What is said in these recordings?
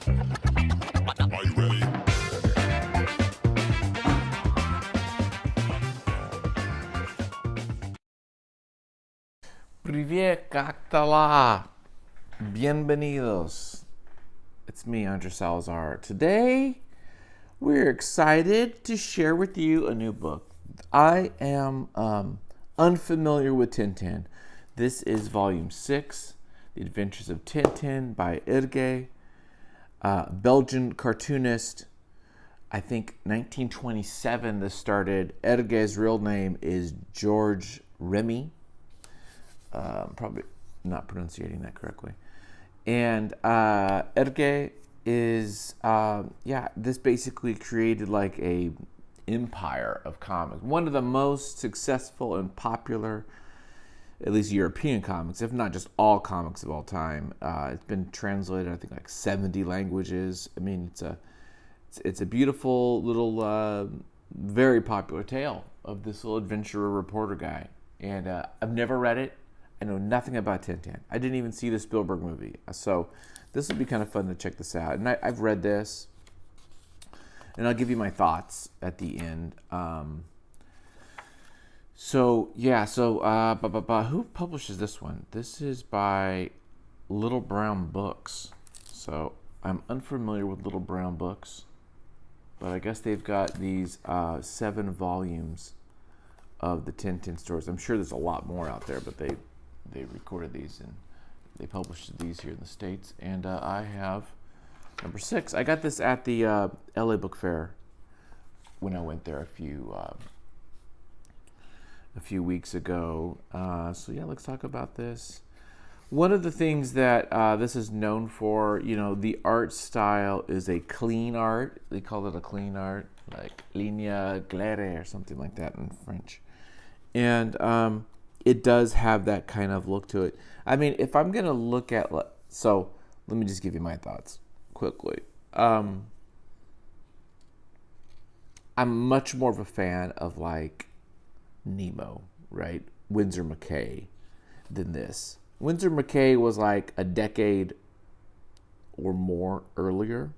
Are you ready? Привет, как дела? Bienvenidos. It's me, Andrew Salazar. Today, we're excited to share with you a new book. I am unfamiliar with Tintin. This is volume 6, The Adventures of Tintin by Irge, Belgian cartoonist. I think 1927 this started. Erge's real name is George Remy. Probably not pronouncing that correctly. And Erge is, this basically created like a empire of comics. One of the most successful and popular, at least European comics, if not just all comics of all time. It's been translated, I think, like 70 languages. I mean, it's a beautiful little, very popular tale of this little adventurer reporter guy. And I've never read it. I know nothing about Tintin. I didn't even see the Spielberg movie. So this would be kind of fun to check this out. And I've read this. And I'll give you my thoughts at the end. Who publishes this one? This is by Little Brown Books. So I'm unfamiliar with Little Brown Books. But I guess they've got these 7 volumes of the Tintin stories. I'm sure there's a lot more out there, but they recorded these and they published these here in the States. And I have number 6. I got this at the LA Book Fair when I went there a few weeks ago. Let's talk about this. One of the things that this is known for, the art style is a clean art. They call it a clean art, like ligne claire or something like that in French. And it does have that kind of look to it. I mean, if I'm going to look at... So, let me just give you my thoughts quickly. I'm much more of a fan of, like, Nemo, right? Winsor McCay than this. Winsor McCay was, like, a decade or more earlier.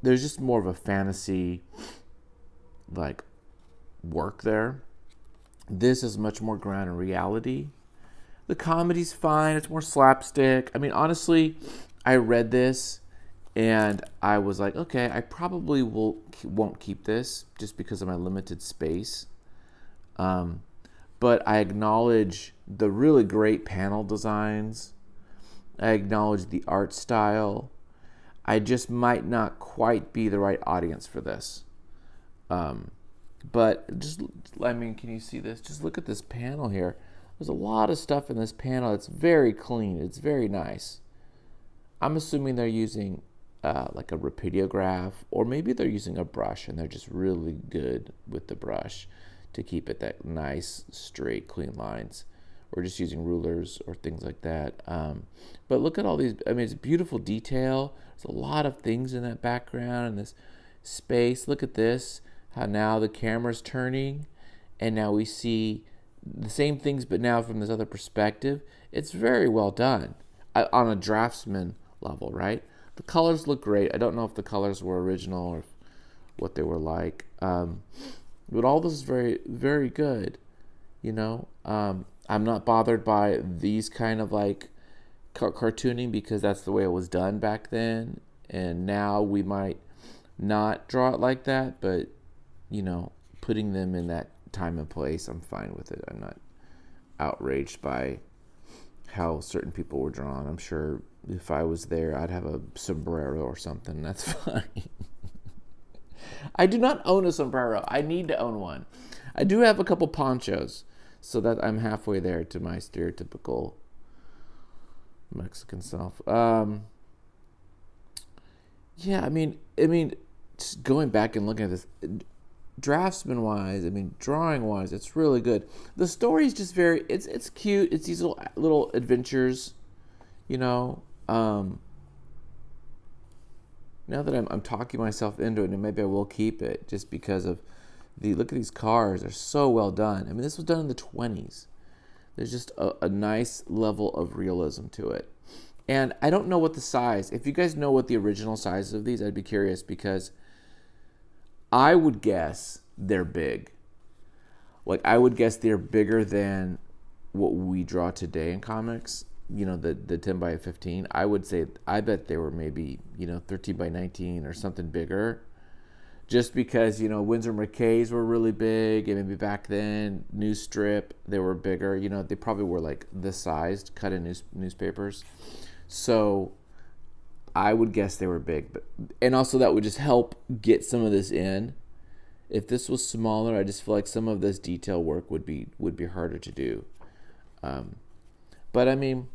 There's just more of a fantasy, like, work there. This is much more grounded in reality. The comedy's fine. It's more slapstick. I mean, honestly, I read this and I was like, okay, I probably won't keep this just because of my limited space. But I acknowledge the really great panel designs. I acknowledge the art style. I just might not quite be the right audience for this. But can you see this? Just look at this panel here. There's a lot of stuff in this panel. It's very clean. It's very nice. I'm assuming they're using like a rapidograph, or maybe they're using a brush and they're just really good with the brush to keep it that nice, straight, clean lines, or just using rulers or things like that. But look at all these. I mean, it's beautiful detail. There's a lot of things in that background and this space. Look at this. How now the camera's turning and now we see the same things but now from this other perspective. It's very well done on a draftsman level, right? The colors look great. I don't know if the colors were original or what they were like. But all this is very, very good. I'm not bothered by these kind of like cartooning because that's the way it was done back then. And now we might not draw it like that, but putting them in that time and place, I'm fine with it. I'm not outraged by how certain people were drawn. I'm sure if I was there, I'd have a sombrero or something. That's fine. I do not own a sombrero. I need to own one. I do have a couple ponchos, so that I'm halfway there to my stereotypical Mexican self. Just going back and looking at this, draftsman-wise, drawing-wise, it's really good. The story is just it's cute. It's these little adventures, Now that I'm talking myself into it, and maybe I will keep it just because of look at these cars. They're so well done. This was done in the 20s. There's just a nice level of realism to it. And I don't know what the size. If you guys know what the original size of these, I'd be curious, because I would guess they're big. Like, I would guess they're bigger than what we draw today in comics. You know, the 10 by 15. I would say, I bet they were maybe, 13 by 19 or something bigger. Just because, Winsor McKay's were really big, and maybe back then, news strip, they were bigger. They probably were like this sized, cut in newspapers. So I would guess they were big. And also that would just help get some of this in. If this was smaller, I just feel like some of this detail work would be harder to do. But I mean,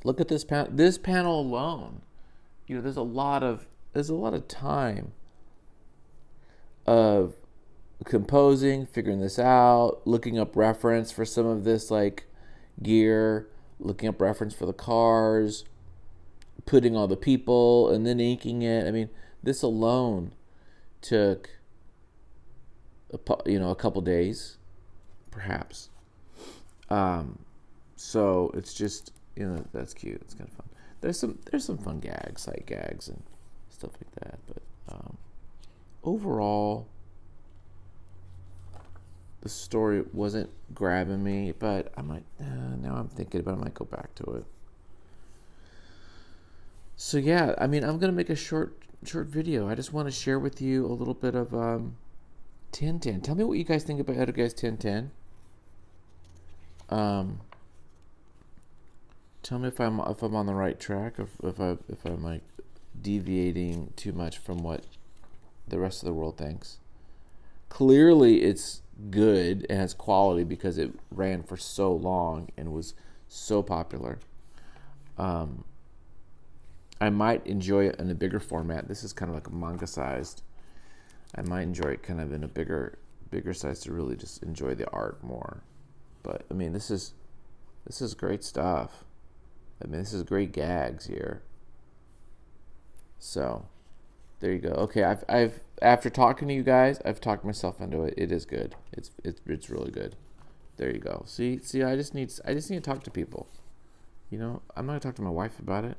look at this panel. This panel alone, there's a lot of time of composing, figuring this out, looking up reference for some of this like gear, looking up reference for the cars, putting all the people, and then inking it. I mean, this alone took a couple days, perhaps. So it's just, that's cute. It's kind of fun. There's some fun gags, sight gags and stuff like that. But overall, the story wasn't grabbing me. But I might now I'm thinking about it, I might go back to it. So yeah, I mean, I'm gonna make a short video. I just want to share with you a little bit of Tintin. Tell me what you guys think about Tintin. Tell me if I'm on the right track, or if I'm like deviating too much from what the rest of the world thinks. Clearly, it's good and has quality because it ran for so long and was so popular. I might enjoy it in a bigger format. This is kind of like a manga sized. I might enjoy it kind of in a bigger size to really just enjoy the art more. But I mean, this is great stuff. I mean, this is great gags here. So there you go. Okay, I've after talking to you guys, I've talked myself into it. It is good. It's really good. There you go. See, I just need to talk to people. I'm not gonna talk to my wife about it.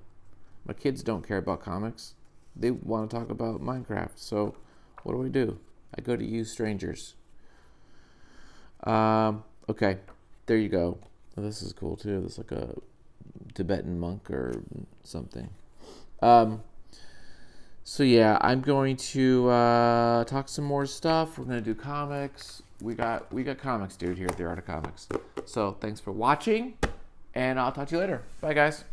My kids don't care about comics. They want to talk about Minecraft. So what do? I go to you strangers. Okay, there you go. Well, this is cool too. This is like a Tibetan monk or something. So yeah, I'm going to talk some more stuff. We're gonna do comics. We got comics, dude, here at the Art of Comics. So thanks for watching, and I'll talk to you later. Bye, guys.